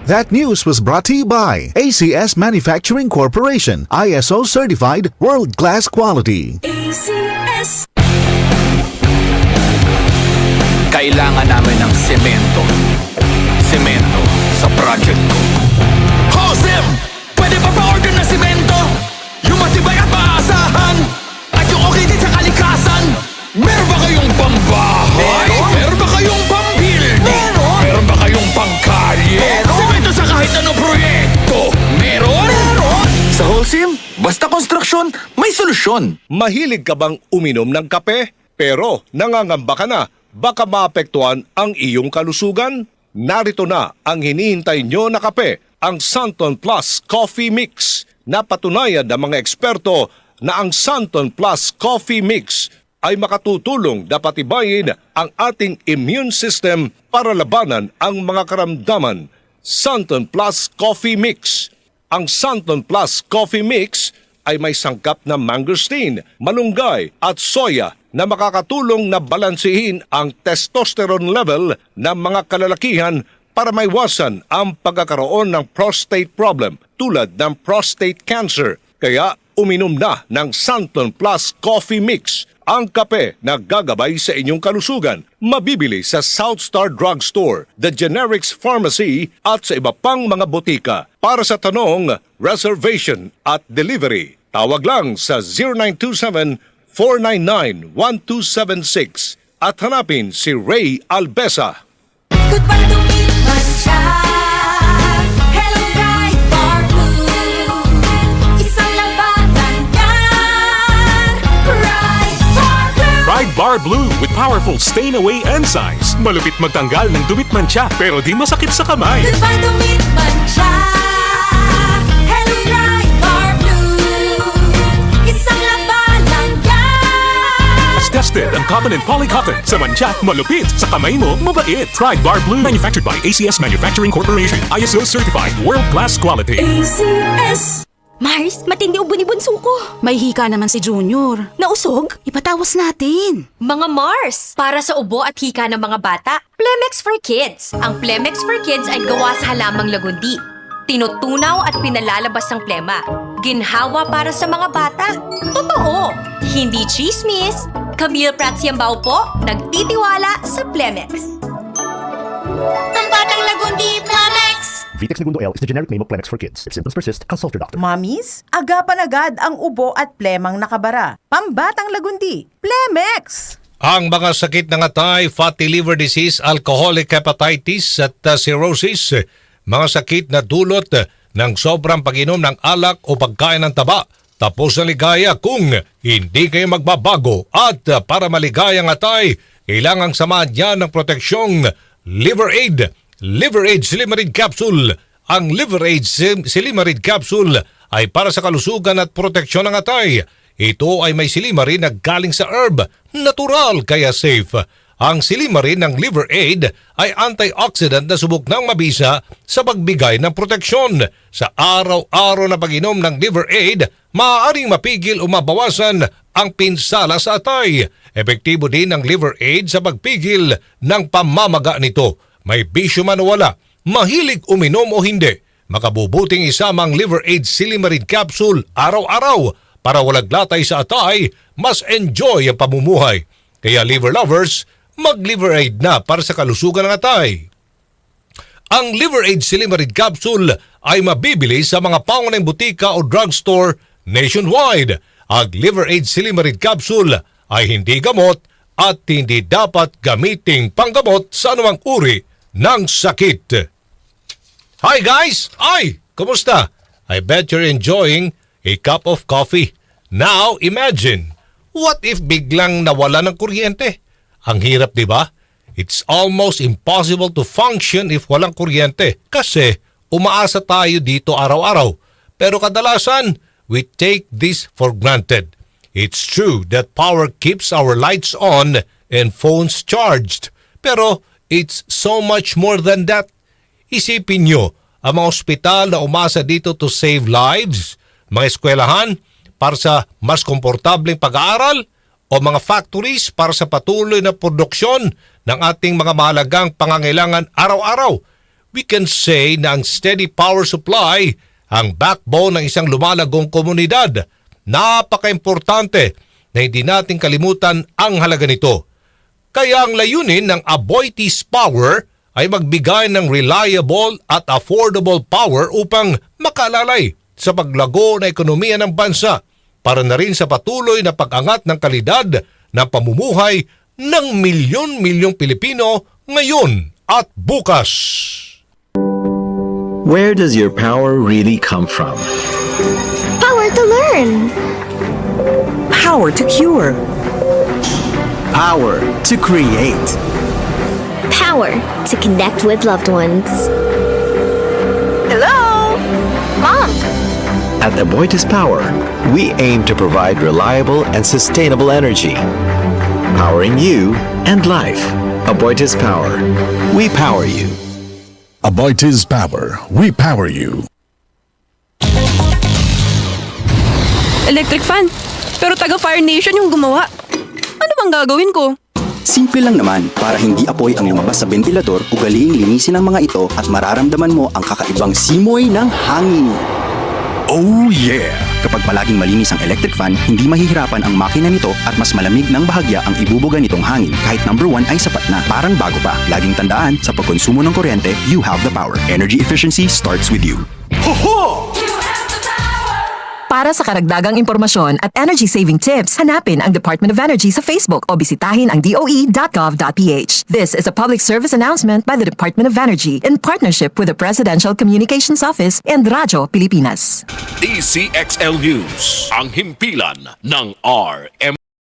That news was brought to you by ACS Manufacturing Corporation, ISO certified world-class quality. ACS. Kailangan namin ng semento. Semento sa project ko. Josem! Pwede pa pa-order ng semento? Yung matibay at maasahan? At yung okay din sa kalikasan? Meron ba kayong pambahay? Meron ba kayong pambuilding? Meron ba kayong pangkalye? Semento sa kahit anong proyekto? Meron? Sa Holcim, basta konstruksyon, may solusyon. Mahilig ka bang uminom ng kape? Pero nangangamba ka na, baka maapektuhan ang iyong kalusugan? Narito na ang hinihintay nyo na kape, ang Santon Plus Coffee Mix. Napatunayan ng mga eksperto na ang Santon Plus Coffee Mix ay makatutulong na patibayin ang ating immune system para labanan ang mga karamdaman. Santon Plus Coffee Mix. Ang Santon Plus Coffee Mix ay may sangkap na mangosteen, malunggay at soya na makakatulong na balansehin ang testosterone level ng mga kalalakihan para maiwasan ang pagkakaroon ng prostate problem tulad ng prostate cancer. Kaya uminom na ng Santon Plus Coffee Mix, ang kape na gagabay sa inyong kalusugan. Mabibili sa South Star Drugstore, The Generics Pharmacy at sa iba pang mga botika. Para sa tanong, reservation at delivery, tawag lang sa 0927-499-1276 at hanapin si Ray Albesa. Goodbye to Midman siya. Hello, Bright Bar Blue. Isang labanan yan. Bright Bar Blue. Pride Bar Blue with powerful stain-away enzymes. Malupit magtanggal ng dumit mancha pero di masakit sa kamay. Goodbye to Midman siya. Hello, Bright Bar Blue. Isang labanan yan. As tested ang cotton and polycotton. Sa mancha, malupit. Sa kamay mo, mabait. Pride Bar Blue. Manufactured by ACS Manufacturing Corporation. ISO certified world-class quality. ACS. Mars, matindi ubo ni bunso ko. May hika naman si Junior. Nausog? Ipatawas natin. Mga Mars, para sa ubo at hika ng mga bata, Plemex for Kids. Ang Plemex for Kids ay gawa sa halamang lagundi. Tinutunaw at pinalalabas ang plema. Ginhawa para sa mga bata. Totoo! Hindi chismis. Camille Pratsiambao po, nagtitiwala sa Plemex. Pambatang lagundi, Plemex. Vitex Segundo L is the generic name of Plemex for kids. If symptoms persist, consult your doctor. Mamis, agapan agad ang ubo at plemang nakabara. Pambatang lagundi, Plemex! Ang mga sakit ng atay, fatty liver disease, alcoholic hepatitis at cirrhosis, mga sakit na dulot ng sobrang pag-inom ng alak o pagkain ng taba. Tapos na ligaya kung hindi kayo magbabago at para maligayang atay, kailangang samahan niya ng proteksyong Liver Aid. Liver Aid Silimarid Capsule. Ang Liver Aid Silimarid Capsule ay para sa kalusugan at proteksyon ng atay. Ito ay may silimarin na galing sa herb, natural kaya safe. Ang silimarin ng Liver Aid ay antioxidant na subok ng mabisa sa pagbigay ng proteksyon. Sa araw-araw na pag-inom ng Liver Aid, maaaring mapigil o mabawasan ang pinsala sa atay. Epektibo din ang Liver Aid sa pagpigil ng pamamaga nito. May bisyo man o wala, mahilig uminom o hindi, makabubuting isama ang Liver Aid Silimarid Capsule araw-araw para walang latay sa atay, mas enjoy ang pamumuhay. Kaya liver lovers, mag-Liver Aid na para sa kalusugan ng atay. Ang Liver Aid Silimarid Capsule ay mabibili sa mga pangunahing butika o drugstore nationwide. Ang Liver Aid Silimarid Capsule ay hindi gamot at hindi dapat gamiting panggamot sa anumang uri ng sakit. Hi guys! Ay! Kumusta? I bet you're enjoying a cup of coffee. Now imagine, what if biglang nawala ng kuryente? Ang hirap, di ba? It's almost impossible to function if walang kuryente kasi umaasa tayo dito araw-araw. Pero kadalasan, we take this for granted. It's true that power keeps our lights on and phones charged. Pero it's so much more than that. Isipin nyo, ang mga ospital na umasa dito to save lives, mga eskwelahan para sa mas komportableng pag-aaral, o mga factories para sa patuloy na produksyon ng ating mga mahalagang pangangailangan araw-araw. we can say na ang steady power supply ang backbone ng isang lumalagong komunidad. Napaka-importante na hindi natin kalimutan ang halaga nito. Kaya ang layunin ng Aboitiz Power ay magbigay ng reliable at affordable power upang makalalay sa paglago na ekonomiya ng bansa para na rin sa patuloy na pag-angat ng kalidad ng pamumuhay ng milyon-milyong Pilipino ngayon at bukas. Where does your power really come from? Power to learn. Power to cure. Power to create. Power to connect with loved ones. Hello? Mom? At Aboitiz Power, we aim to provide reliable and sustainable energy. Powering you and life. Aboitiz Power. We power you. Aboitiz Power. We power you. Electric fan. Pero taga Fire Nation yung gumawa. Ano bang gagawin ko? Simple lang naman, para hindi apoy ang lumabas sa ventilador, ugaliing linisin ang mga ito at mararamdaman mo ang kakaibang simoy ng hangin. Oh yeah! Kapag palaging malinis ang electric fan, hindi mahihirapan ang makina nito at mas malamig ng bahagya ang ibubuga nitong hangin. Kahit number 1 ay sapat na, parang bago pa. Laging tandaan, sa pagkonsumo ng kuryente, you have the power. Energy efficiency starts with you. Para sa karagdagang impormasyon at energy-saving tips, hanapin ang Department of Energy sa Facebook o bisitahin ang doe.gov.ph. This is a public service announcement by the Department of Energy in partnership with the Presidential Communications Office and Radyo Pilipinas. DCXL News, ang himpilan ng RM.